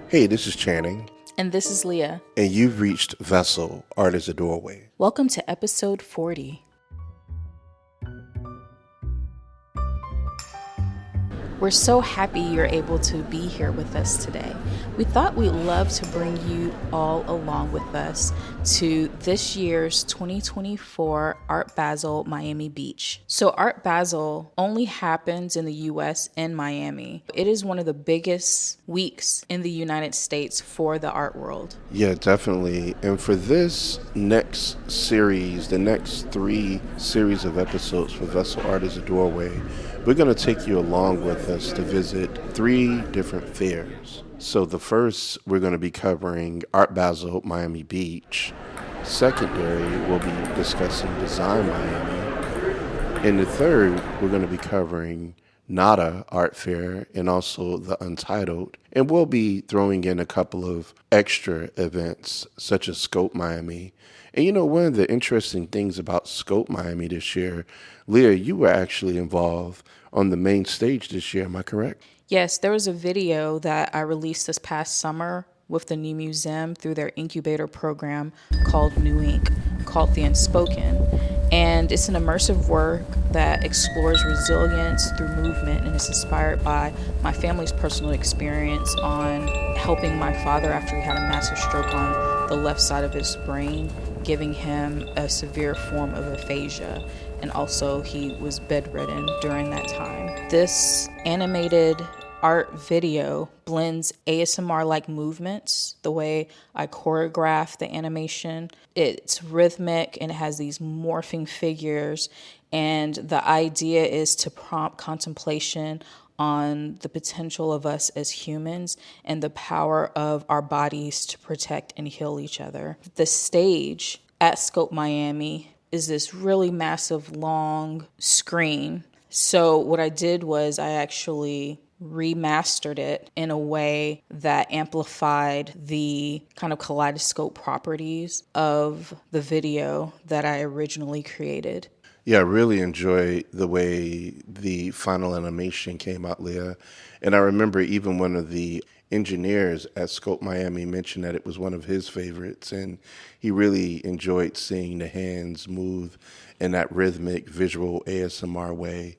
Hey, this is Channing. And this is Leah. And you've reached Vessel, Art is a Doorway. Welcome to episode 40. We're so happy you're able to be here with us today. We thought we'd love to bring you all along with us to this year's 2024 Art Basel Miami Beach. So Art Basel only happens in the US and Miami. It is one of the biggest weeks in the United States for the art world. Yeah, definitely. And for this next series, the next 3 series of episodes for Vessel Art is a Doorway, we're going to take you along with us to visit 3 different fairs. So the first, we're going to be covering Art Basel Miami Beach. Secondary, we'll be discussing Design Miami. And the third, we're going to be covering Nada Art Fair and also the Untitled. And we'll be throwing in a couple of extra events such as Scope Miami. And you know, one of the interesting things about Scope Miami this year, Leah, you were actually involved on the main stage this year, am I correct? Yes, there was a video that I released this past summer with the New Museum through their incubator program called New Ink, called the Unspoken. And it's an immersive work that explores resilience through movement, and it's inspired by my family's personal experience on helping my father after he had a massive stroke on the left side of his brain, giving him a severe form of aphasia. And also he was bedridden during that time. This animated art video blends ASMR-like movements, the way I choreograph the animation. It's rhythmic and it has these morphing figures. And the idea is to prompt contemplation on the potential of us as humans and the power of our bodies to protect and heal each other. The stage at Scope Miami is this really massive long screen. So what I did was I actually remastered it in a way that amplified the kind of kaleidoscope properties of the video that I originally created. Yeah, I really enjoyed the way the final animation came out, Leah. And I remember even one of the engineers at Scope Miami mentioned that it was one of his favorites, and he really enjoyed seeing the hands move in that rhythmic visual ASMR way.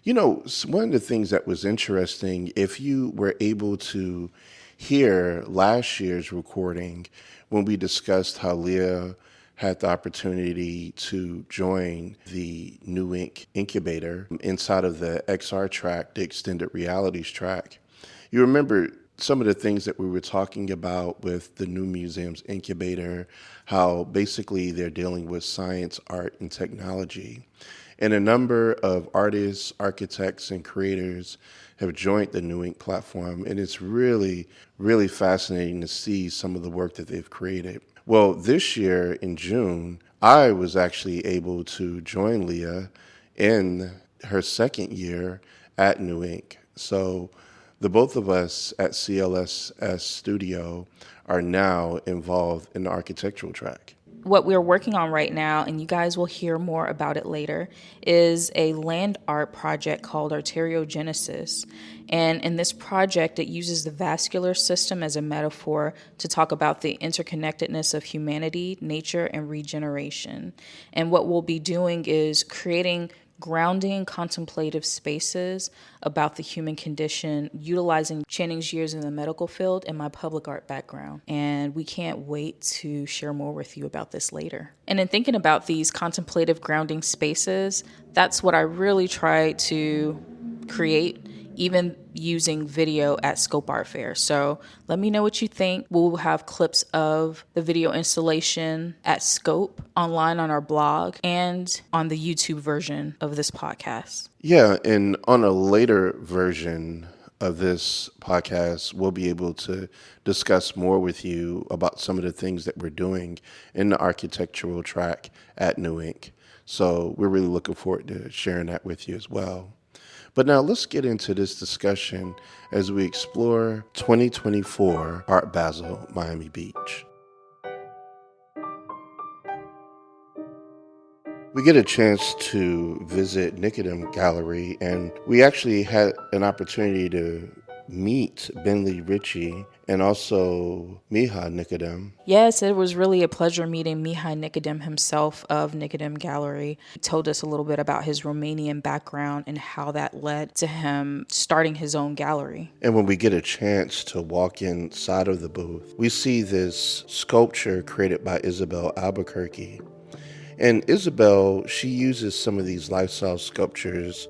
You know, one of the things that was interesting, if you were able to hear last year's recording when we discussed how Leah had the opportunity to join the New Ink incubator inside of the XR track, the extended realities track. You remember some of the things that we were talking about with the New Museum's incubator, how basically they're dealing with science, art, and technology. And a number of artists, architects, and creators have joined the New Ink platform, and it's really, really fascinating to see some of the work that they've created. Well, this year in June, I was actually able to join Leah in her second year at New Ink. So the both of us at CLSS.Studio are now involved in the architectural track. What we're working on right now, and you guys will hear more about it later, is a land art project called Arteriogenesis. And in this project, it uses the vascular system as a metaphor to talk about the interconnectedness of humanity, nature, and regeneration. And what we'll be doing is creating grounding contemplative spaces about the human condition, utilizing Channing's years in the medical field and my public art background. And we can't wait to share more with you about this later. And in thinking about these contemplative grounding spaces, that's what I really try to create, even using video at Scope Art Fair. So let me know what you think. We'll have clips of the video installation at Scope online on our blog and on the YouTube version of this podcast. Yeah, and on a later version of this podcast, we'll be able to discuss more with you about some of the things that we're doing in the architectural track at New Ink. So we're really looking forward to sharing that with you as well. But now let's get into this discussion as we explore 2024 Art Basel Miami Beach. We get a chance to visit Nicodim Gallery, and we actually had an opportunity to meet Bentley Ritchie and also Mihai Nicodim. Yes, it was really a pleasure meeting Mihai Nicodim himself of Nicodim Gallery. He told us a little bit about his Romanian background and how that led to him starting his own gallery. And when we get a chance to walk inside of the booth, we see this sculpture created by Isabel Albuquerque. And Isabel, she uses some of these lifestyle sculptures,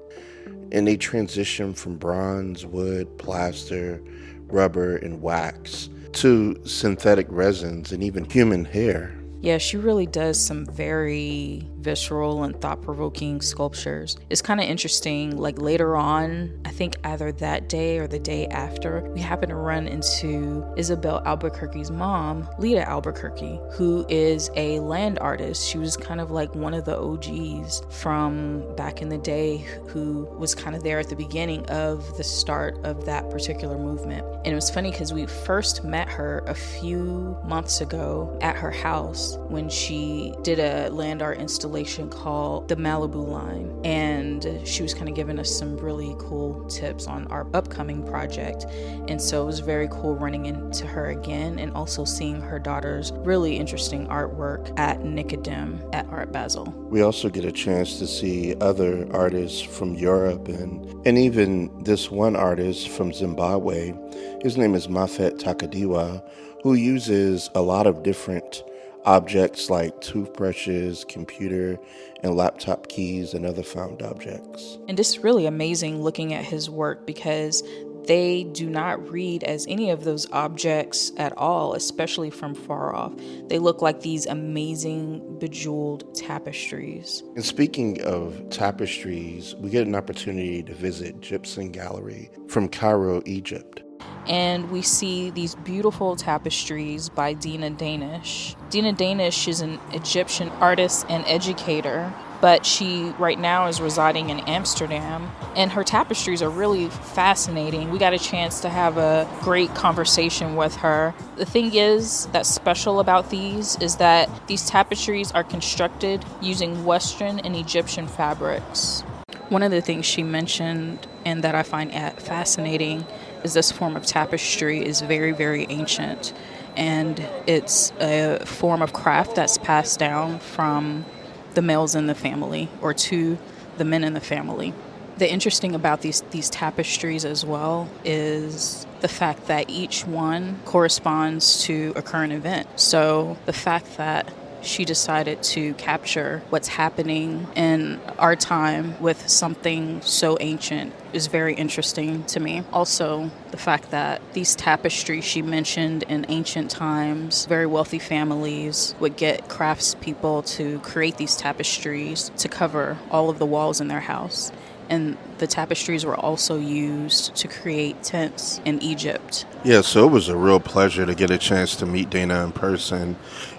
and they transition from bronze, wood, plaster, rubber, and wax to synthetic resins and even human hair. Yeah, she really does some very visceral and thought-provoking sculptures. It's kind of interesting, like later on, I think either that day or the day after, we happened to run into Isabel Albuquerque's mom, Leah Albuquerque, who is a land artist. She was kind of like one of the OGs from back in the day who was kind of there at the beginning of the start of that particular movement. And it was funny because we first met her a few months ago at her house when she did a land art installation called the Malibu Line, and she was kind of giving us some really cool tips on our upcoming project. And so it was very cool running into her again and also seeing her daughter's really interesting artwork at Nicodim at Art Basel. We also get a chance to see other artists from Europe and even this one artist from Zimbabwe. His name is Mafet Takadiwa, who uses a lot of different objects like toothbrushes, computer, and laptop keys and other found objects. And it's really amazing looking at his work because they do not read as any of those objects at all, especially from far off. They look like these amazing bejeweled tapestries. And speaking of tapestries, we get an opportunity to visit Gypsum Gallery from Cairo, Egypt. And we see these beautiful tapestries by Dina Danish. Dina Danish is an Egyptian artist and educator, but she right now is residing in Amsterdam, and her tapestries are really fascinating. We got a chance to have a great conversation with her. The thing is that's special about these is that these tapestries are constructed using Western and Egyptian fabrics. One of the things she mentioned and that I find fascinating is this form of tapestry is very, very ancient, and it's a form of craft that's passed down from the males in the family or to the men in the family. The interesting about these tapestries as well is the fact that each one corresponds to a current event. So the fact that she decided to capture what's happening in our time with something so ancient is very interesting to me. Also, the fact that these tapestries she mentioned in ancient times, very wealthy families would get craftspeople to create these tapestries to cover all of the walls in their house. And the tapestries were also used to create tents in Egypt. Yeah, so it was a real pleasure to get a chance to meet Dana in person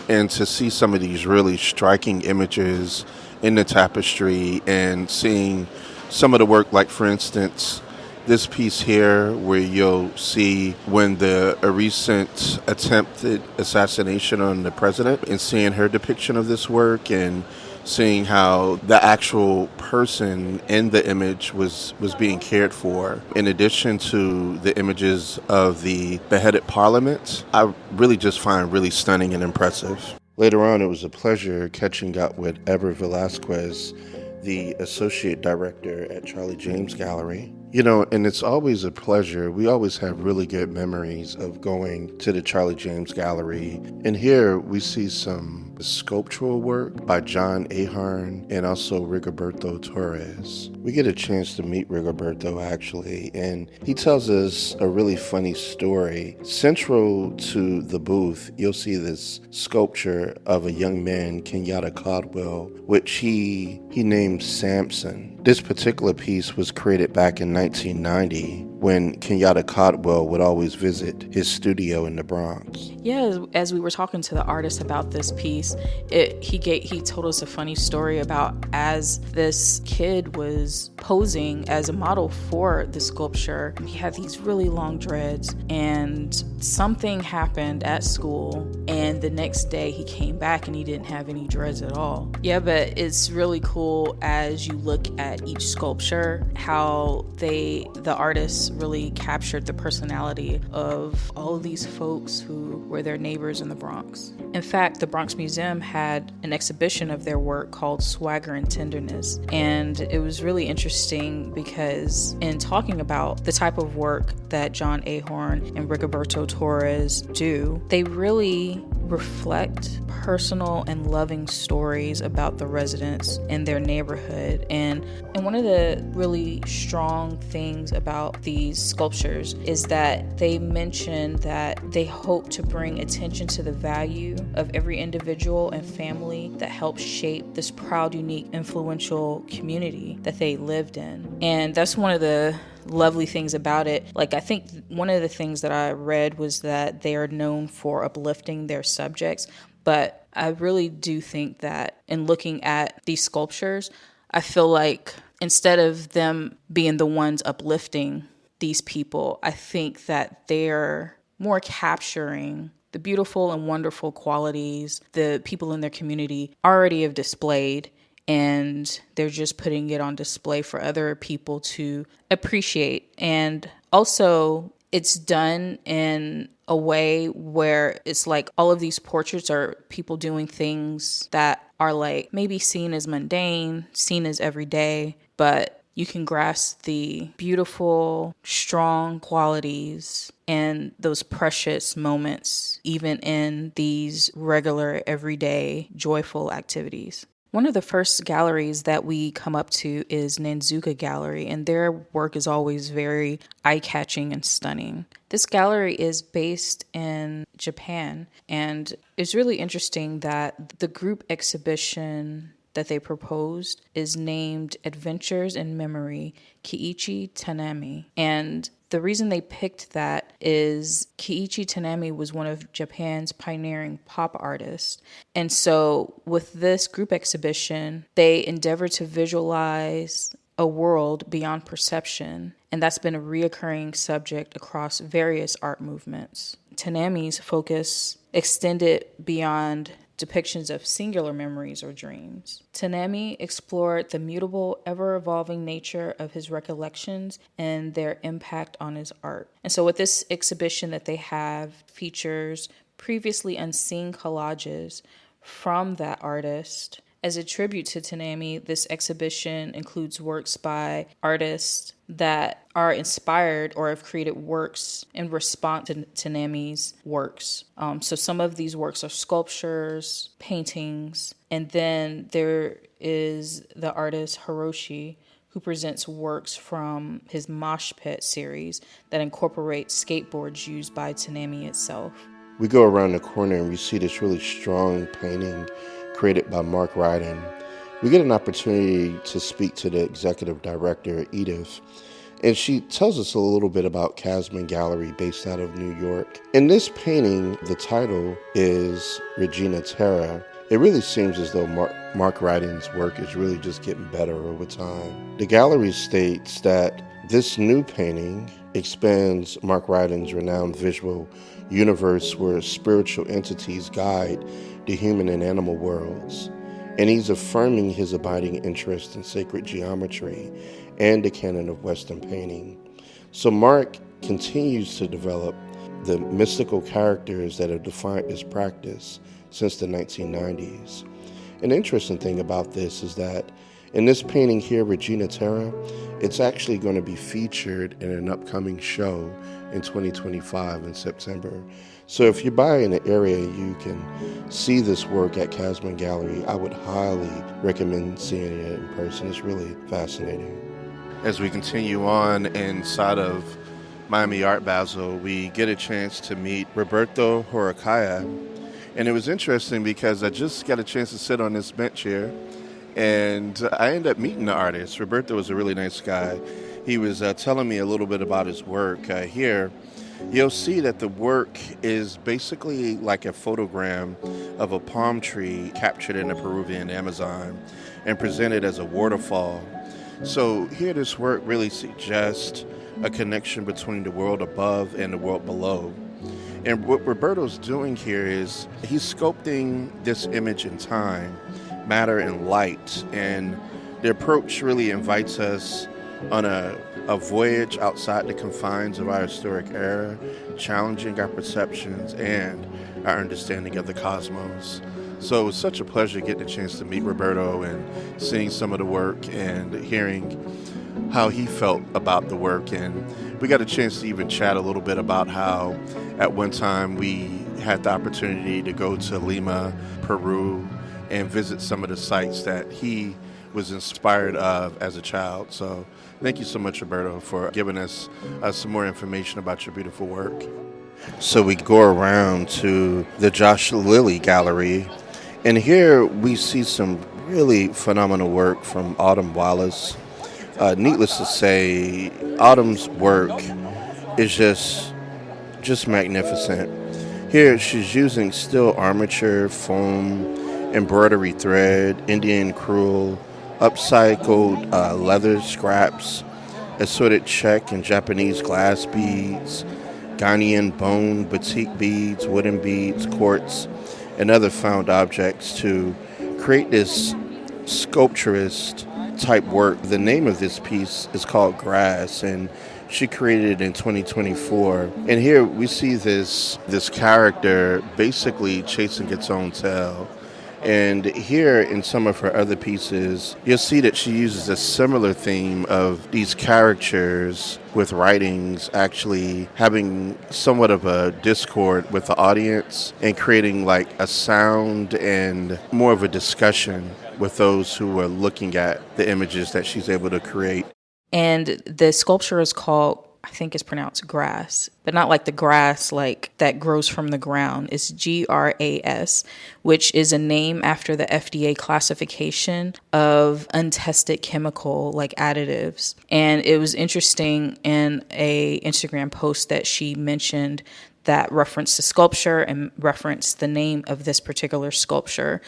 and to see some of these really striking images in the tapestry and seeing some of the work, like for instance, this piece here where you'll see when a recent attempted assassination on the president, and seeing her depiction of this work and seeing how the actual person in the image was being cared for. In addition to the images of the beheaded parliament, I really just find really stunning and impressive. Later on, it was a pleasure catching up with Ever Velasquez, the associate director at Charlie James Gallery. You know, and it's always a pleasure. We always have really good memories of going to the Charlie James Gallery. And here we see some sculptural work by John Ahern and also Rigoberto Torres. We get a chance to meet Rigoberto actually, and he tells us a really funny story. Central to the booth, you'll see this sculpture of a young man, Kenyatta Caldwell, which he named Samson. This particular piece was created back in 1990, when Kenyatta Codwell would always visit his studio in the Bronx. Yeah, as we were talking to the artist about this piece, he told us a funny story about as this kid was posing as a model for the sculpture, he had these really long dreads, and something happened at school, and the next day he came back and he didn't have any dreads at all. Yeah, but it's really cool as you look at each sculpture, how the artists really captured the personality of all of these folks who were their neighbors in the Bronx. In fact, the Bronx Museum had an exhibition of their work called Swagger and Tenderness, and it was really interesting because in talking about the type of work that John Ahorn and Rigoberto Torres do, they really reflect personal and loving stories about the residents in their neighborhood. And one of the really strong things about these sculptures is that they mention that they hope to bring attention to the value of every individual and family that helped shape this proud, unique, influential community that they lived in. And that's one of the lovely things about it. Like, I think one of the things that I read was that they are known for uplifting their subjects, but I really do think that in looking at these sculptures, I feel like instead of them being the ones uplifting these people, I think that they're more capturing the beautiful and wonderful qualities the people in their community already have displayed, and they're just putting it on display for other people to appreciate. And also, it's done in a way where it's like all of these portraits are people doing things that are like maybe seen as mundane, seen as everyday, but you can grasp the beautiful, strong qualities and those precious moments, even in these regular, everyday, joyful activities. One of the first galleries that we come up to is Nanzuka Gallery, and their work is always very eye-catching and stunning. This gallery is based in Japan, and it's really interesting that the group exhibition that they proposed is named Adventures in Memory, Kiichi Tanami. And the reason they picked that is Kiichi Tanami was one of Japan's pioneering pop artists. And so with this group exhibition, they endeavored to visualize a world beyond perception. And that's been a reoccurring subject across various art movements. Tanami's focus extended beyond depictions of singular memories or dreams. Tanami explored the mutable, ever-evolving nature of his recollections and their impact on his art. And so with this exhibition that they have features previously unseen collages from that artist. As a tribute to Tanami, this exhibition includes works by artists that are inspired or have created works in response to Tanami's works. So some of these works are sculptures, paintings, and then there is the artist Hiroshi, who presents works from his Mosh Pit series that incorporate skateboards used by Tanami itself. We go around the corner and we see this really strong painting created by Mark Ryden. We get an opportunity to speak to the executive director, Edith, and she tells us a little bit about Kasmin Gallery based out of New York. In this painting, the title is Regina Terra. It really seems as though Mark Ryden's work is really just getting better over time. The gallery states that this new painting expands Mark Ryden's renowned visual universe where spiritual entities guide the human and animal worlds, and he's affirming his abiding interest in sacred geometry and the canon of Western painting. So Mark continues to develop the mystical characters that have defined his practice since the 1990s. An interesting thing about this is that in this painting here, Regina Terra, it's actually going to be featured in an upcoming show in 2025 in September. So if you're by in the area, you can see this work at Kasmin Gallery. I would highly recommend seeing it in person. It's really fascinating. As we continue on inside of Miami Art Basel, we get a chance to meet Roberto Huarcaya. And it was interesting because I just got a chance to sit on this bench here, and I ended up meeting the artist. Roberto was a really nice guy. he was telling me a little bit about his work. Here, you'll see that the work is basically like a photogram of a palm tree captured in the Peruvian Amazon and presented as a waterfall. So here this work really suggests a connection between the world above and the world below. And what Roberto's doing here is he's sculpting this image in time, matter and light. And the approach really invites us on a voyage outside the confines of our historic era, challenging our perceptions and our understanding of the cosmos. So it was such a pleasure getting a chance to meet Roberto and seeing some of the work and hearing how he felt about the work. And we got a chance to even chat a little bit about how at one time we had the opportunity to go to Lima, Peru, and visit some of the sites that he was inspired of as a child. So thank you so much, Roberto, for giving us some more information about your beautiful work. So we go around to the Lilley Gallery, and here we see some really phenomenal work from Autumn Wallace. Needless to say, Autumn's work is just magnificent. Here she's using steel armature, foam, embroidery thread, Indian crewel, upcycled leather scraps, assorted Czech and Japanese glass beads, Ghanaian bone, batik beads, wooden beads, quartz, and other found objects to create this sculpturist type work. The name of this piece is called Grass, and she created it in 2024. And here we see this character basically chasing its own tail. And here in some of her other pieces, you'll see that she uses a similar theme of these characters with writings actually having somewhat of a discord with the audience and creating like a sound and more of a discussion with those who are looking at the images that she's able to create. And the sculpture is called, I think it's pronounced grass, but not like the grass like that grows from the ground. It's GRAS, which is a name after the FDA classification of untested chemical like additives. And it was interesting in a Instagram post that she mentioned that referenced the sculpture and referenced the name of this particular sculpture.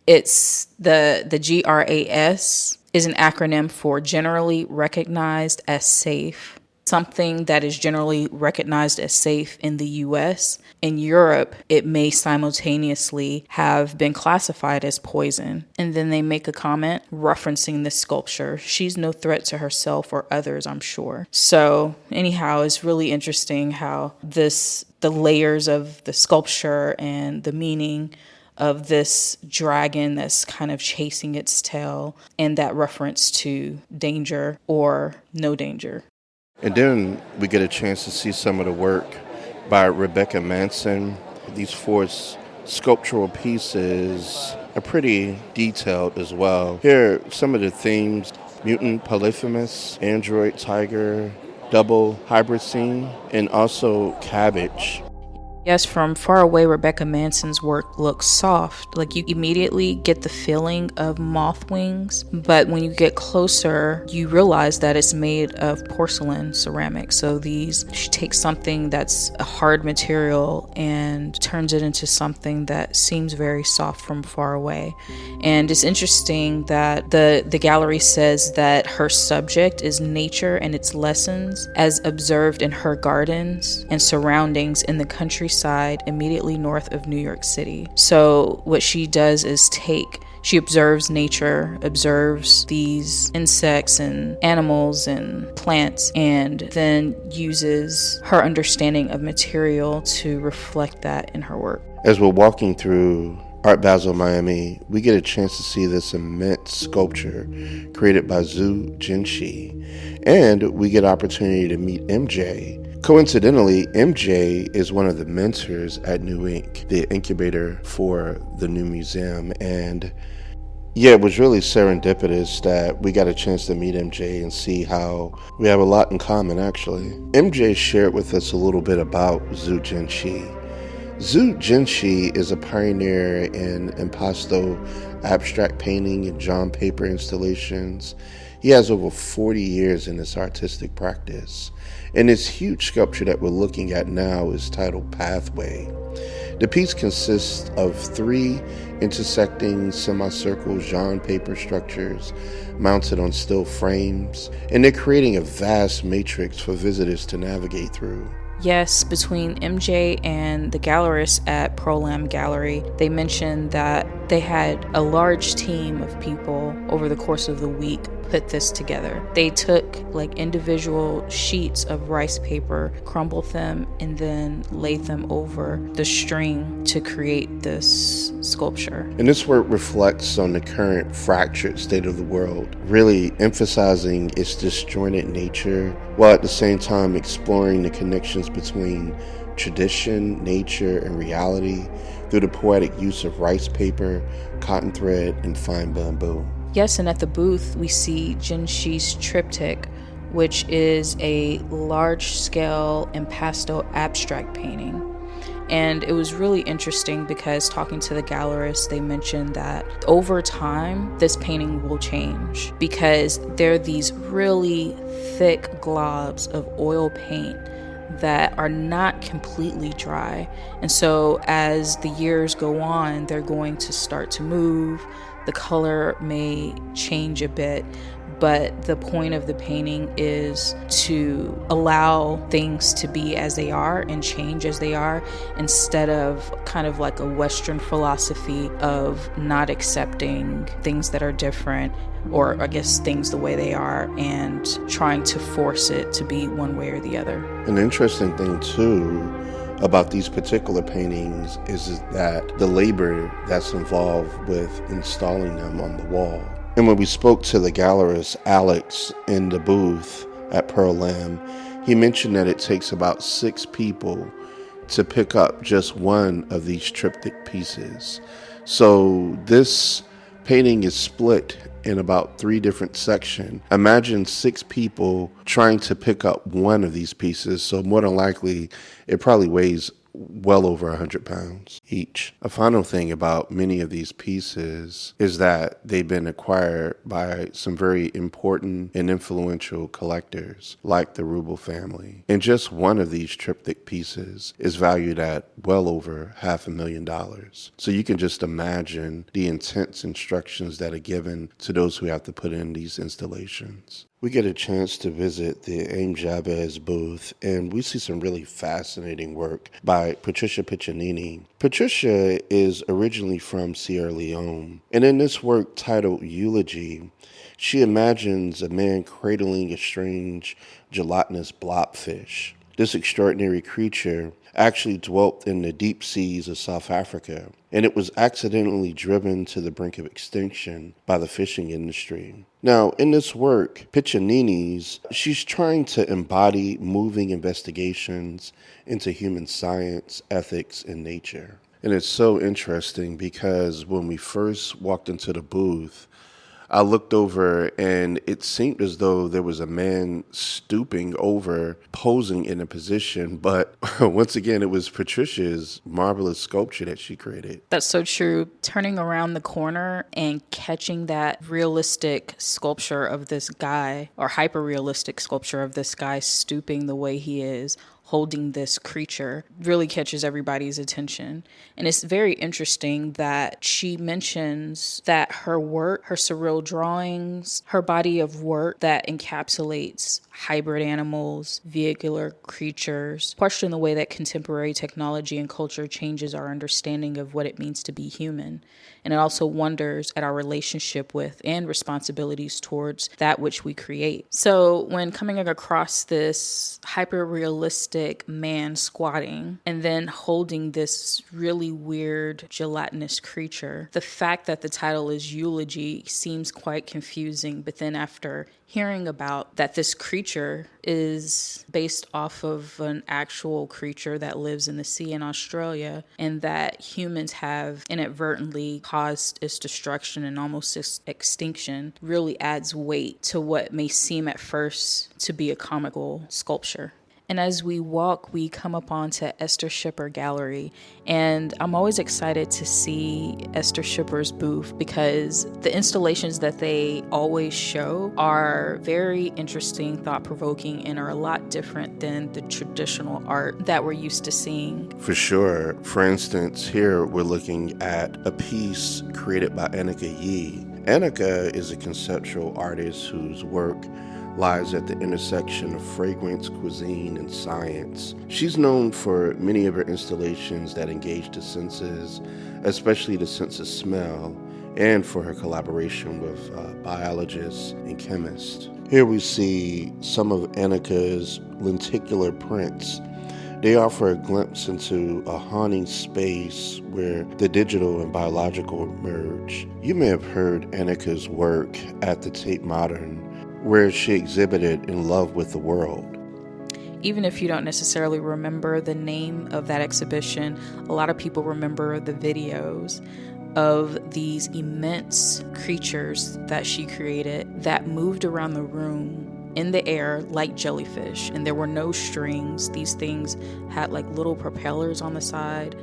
It's the GRAS is an acronym for generally recognized as safe. Something that is generally recognized as safe in the US. In Europe, it may simultaneously have been classified as poison. And then they make a comment referencing this sculpture. She's no threat to herself or others, I'm sure. So anyhow, it's really interesting how the layers of the sculpture and the meaning of this dragon that's kind of chasing its tail and that reference to danger or no danger. And then we get a chance to see some of the work by Rebecca Manson. These four sculptural pieces are pretty detailed as well. Here are some of the themes: mutant polyphemus, android tiger, double hybrid scene, and also cabbage. Yes, from far away, Rebecca Manson's work looks soft. Like you immediately get the feeling of moth wings, but when you get closer, you realize that it's made of porcelain ceramic. So she takes something that's a hard material and turns it into something that seems very soft from far away. And it's interesting that the gallery says that her subject is nature and its lessons as observed in her gardens and surroundings in the countryside immediately north of New York City. So what she does is she observes nature, observes these insects and animals and plants, and then uses her understanding of material to reflect that in her work. As we're walking through Art Basel Miami, we get a chance to see this immense sculpture created by Zhu Jinshi, and we get opportunity to meet MJ. Coincidentally, MJ is one of the mentors at New Ink, the incubator for the new museum. And yeah, it was really serendipitous that we got a chance to meet MJ and see how we have a lot in common, actually. MJ shared with us a little bit about Zhu Jinshi. Zhu Jinshi is a pioneer in impasto abstract painting and drawn paper installations. He has over 40 years in this artistic practice, and this huge sculpture that we're looking at now is titled Pathway. The piece consists of 3 intersecting semicircle Jean paper structures mounted on steel frames, and they're creating a vast matrix for visitors to navigate through. Yes, between MJ and the gallerists at Lam Gallery, they mentioned that they had a large team of people over the course of the week put this together. They took like individual sheets of rice paper, crumbled them, and then laid them over the string to create this sculpture. And this work reflects on the current fractured state of the world, really emphasizing its disjointed nature, while at the same time exploring the connections between tradition, nature, and reality through the poetic use of rice paper, cotton thread, and fine bamboo. Yes, and at the booth, we see Jinshi's triptych, which is a large-scale impasto abstract painting. And it was really interesting because talking to the gallerists, they mentioned that over time, this painting will change because there are these really thick globs of oil paint that are not completely dry. And so as the years go on, they're going to start to move. The color may change a bit, but the point of the painting is to allow things to be as they are and change as they are, instead of kind of like a Western philosophy of not accepting things that are different, or I guess things the way they are, and trying to force it to be one way or the other. An interesting thing too about these particular paintings is that the labor that's involved with installing them on the wall. And when we spoke to the gallerist Alex in the booth at Pearl Lam, he mentioned that it takes about 6 people to pick up just one of these triptych pieces. So this painting is split in about 3 different sections. Imagine 6 people trying to pick up one of these pieces. So more than likely, it probably weighs well over 100 pounds each. A final thing about many of these pieces is that they've been acquired by some very important and influential collectors like the Rubel family. And just one of these triptych pieces is valued at well over $500,000. So you can just imagine the intense instructions that are given to those who have to put in these installations. We get a chance to visit the Ames Yavuz booth, and we see some really fascinating work by Patricia Piccinini. Patricia is originally from Sierra Leone, and in this work titled Eulogy, she imagines a man cradling a strange gelatinous blobfish. This extraordinary creature actually dwelt in the deep seas of South Africa, and it was accidentally driven to the brink of extinction by the fishing industry. Now, in this work, Piccinini's, she's trying to embody moving investigations into human science, ethics, and nature. And it's so interesting because when we first walked into the booth, I looked over and it seemed as though there was a man stooping over, posing in a position. But once again, it was Patricia's marvelous sculpture that she created. That's so true. Turning around the corner and catching that realistic sculpture of this guy, or hyper-realistic sculpture of this guy stooping the way he is, holding this creature, really catches everybody's attention. And it's very interesting that she mentions that her work, her surreal drawings, her body of work that encapsulates hybrid animals, vehicular creatures, question the way that contemporary technology and culture changes our understanding of what it means to be human. And it also wonders at our relationship with and responsibilities towards that which we create. So when coming across this hyper-realistic man squatting and then holding this really weird gelatinous creature, the fact that the title is Eulogy seems quite confusing. But then after hearing about that this creature is based off of an actual creature that lives in the sea in Australia, and that humans have inadvertently caused its destruction and almost its extinction, really adds weight to what may seem at first to be a comical sculpture. And as we walk, we come up onto Esther Schipper Gallery. And I'm always excited to see Esther Schipper's booth because the installations that they always show are very interesting, thought-provoking, and are a lot different than the traditional art that we're used to seeing. For sure. For instance, here we're looking at a piece created by Annika Yee. Annika is a conceptual artist whose work lies at the intersection of fragrance, cuisine, and science. She's known for many of her installations that engage the senses, especially the sense of smell, and for her collaboration with biologists and chemists. Here we see some of Annika's lenticular prints. They offer a glimpse into a haunting space where the digital and biological merge. You may have heard Annika's work at the Tate Modern, where she exhibited In Love with the World. Even if you don't necessarily remember the name of that exhibition, a lot of people remember the videos of these immense creatures that she created that moved around the room in the air like jellyfish, and there were no strings. These things had like little propellers on the side.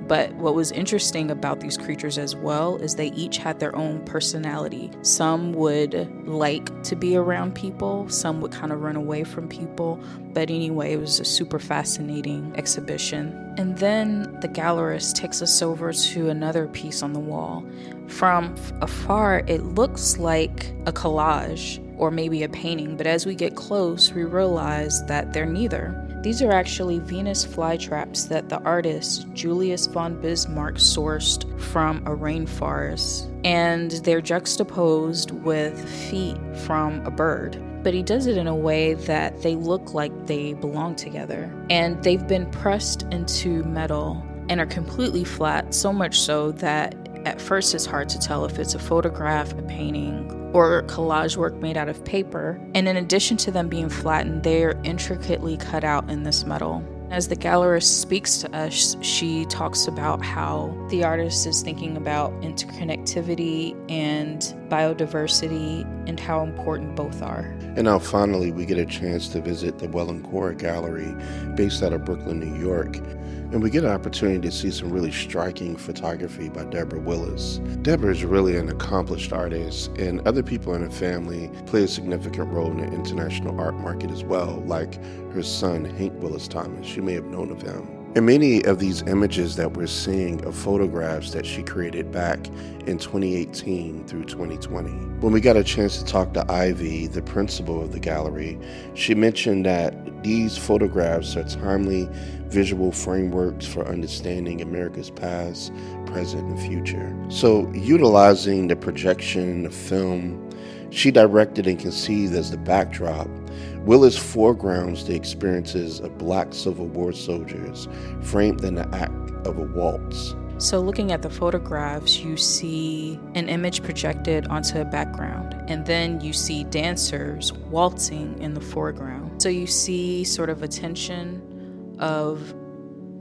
But what was interesting about these creatures as well is they each had their own personality. Some would like to be around people, some would kind of run away from people. But anyway, it was a super fascinating exhibition. And then the gallerist takes us over to another piece on the wall. From afar, it looks like a collage or maybe a painting, but as we get close, we realize that they're neither. These are actually Venus flytraps that the artist Julius von Bismarck sourced from a rainforest, and they're juxtaposed with feet from a bird. But he does it in a way that they look like they belong together. And they've been pressed into metal and are completely flat, so much so that at first it's hard to tell if it's a photograph, a painting, or collage work made out of paper. And in addition to them being flattened, they're intricately cut out in this metal. As the gallerist speaks to us, she talks about how the artist is thinking about interconnectivity and biodiversity and how important both are. And now finally, we get a chance to visit the Welancora Gallery based out of Brooklyn, New York. And we get an opportunity to see some really striking photography by Deborah Willis. Deborah is really an accomplished artist, and other people in her family play a significant role in the international art market as well, like her son, Hank Willis Thomas. You may have known of him. And many of these images that we're seeing are photographs that she created back in 2018 through 2020. When we got a chance to talk to Ivy, the principal of the gallery, she mentioned that these photographs are timely visual frameworks for understanding America's past, present, and future. So, utilizing the projection of film she directed and conceived as the backdrop, Willis foregrounds the experiences of Black Civil War soldiers framed in the act of a waltz. So looking at the photographs, you see an image projected onto a background, and then you see dancers waltzing in the foreground. So you see sort of a tension of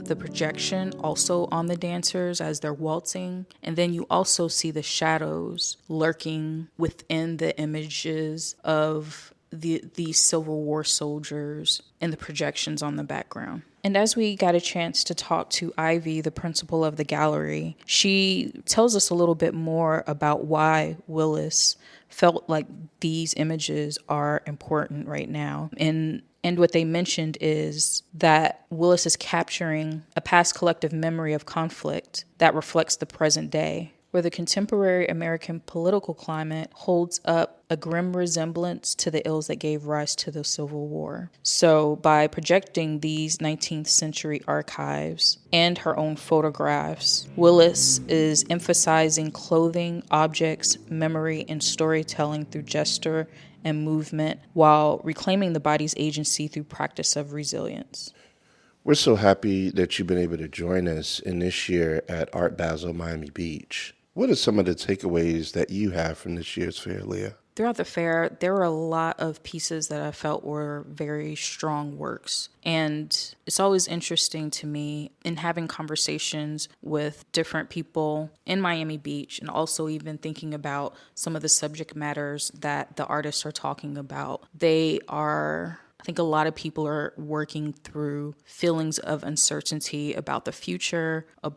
the projection also on the dancers as they're waltzing, and then you also see the shadows lurking within the images of these Civil War soldiers and the projections on the background. And as we got a chance to talk to Ivy, the principal of the gallery, she tells us a little bit more about why Willis felt like these images are important right now. And what they mentioned is that Willis is capturing a past collective memory of conflict that reflects the present day, where the contemporary American political climate holds up a grim resemblance to the ills that gave rise to the Civil War. So by projecting these 19th century archives and her own photographs, Willis is emphasizing clothing, objects, memory, and storytelling through gesture and movement while reclaiming the body's agency through practice of resilience. We're so happy that you've been able to join us in this year at Art Basel Miami Beach. What are some of the takeaways that you have from this year's fair, Leah? Throughout the fair, there were a lot of pieces that I felt were very strong works. And it's always interesting to me in having conversations with different people in Miami Beach, and also even thinking about some of the subject matters that the artists are talking about. They are I think a lot of people are working through feelings of uncertainty about the future of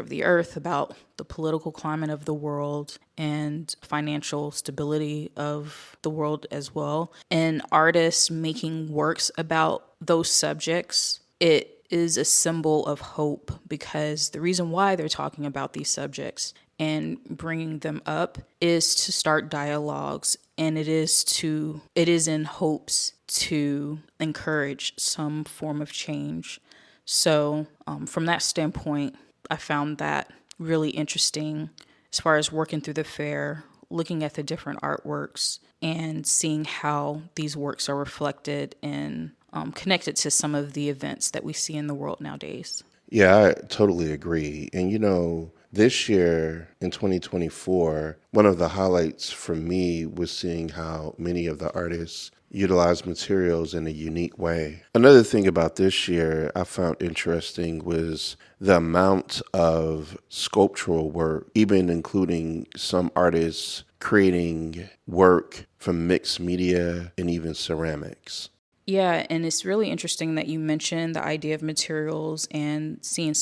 the earth, about the political climate of the world, and financial stability of the world as well. And artists making works about those subjects, it is a symbol of hope, because the reason why they're talking about these subjects and bringing them up is to start dialogues, and it is in hopes to encourage some form of change. So from that standpoint, I found that really interesting as far as working through the fair, looking at the different artworks and seeing how these works are reflected and connected to some of the events that we see in the world nowadays. Yeah, I totally agree. And this year in 2024, one of the highlights for me was seeing how many of the artists utilize materials in a unique way. Another thing about this year I found interesting was the amount of sculptural work, even including some artists creating work from mixed media and even ceramics. Yeah, and it's really interesting that you mentioned the idea of materials and seeing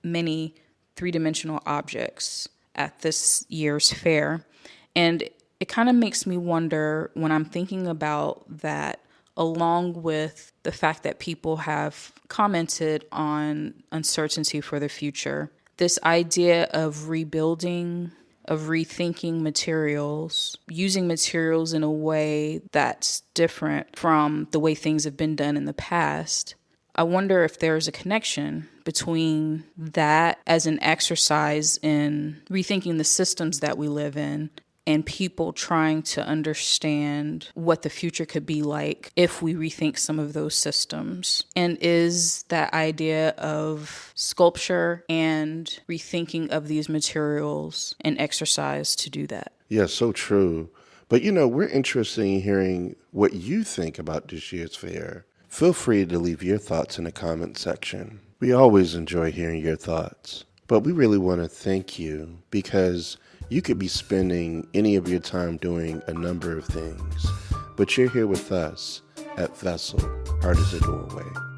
many three-dimensional objects at this year's fair. And it kind of makes me wonder, when I'm thinking about that, along with the fact that people have commented on uncertainty for the future, this idea of rebuilding, of rethinking materials, using materials in a way that's different from the way things have been done in the past. I wonder if there's a connection between that as an exercise in rethinking the systems that we live in and people trying to understand what the future could be like if we rethink some of those systems. And is that idea of sculpture and rethinking of these materials an exercise to do that? Yeah, so true. But we're interested in hearing what you think about this year's fair. Feel free to leave your thoughts in the comment section. We always enjoy hearing your thoughts. But we really want to thank you, because you could be spending any of your time doing a number of things, but you're here with us at Vessel, Art is a Doorway.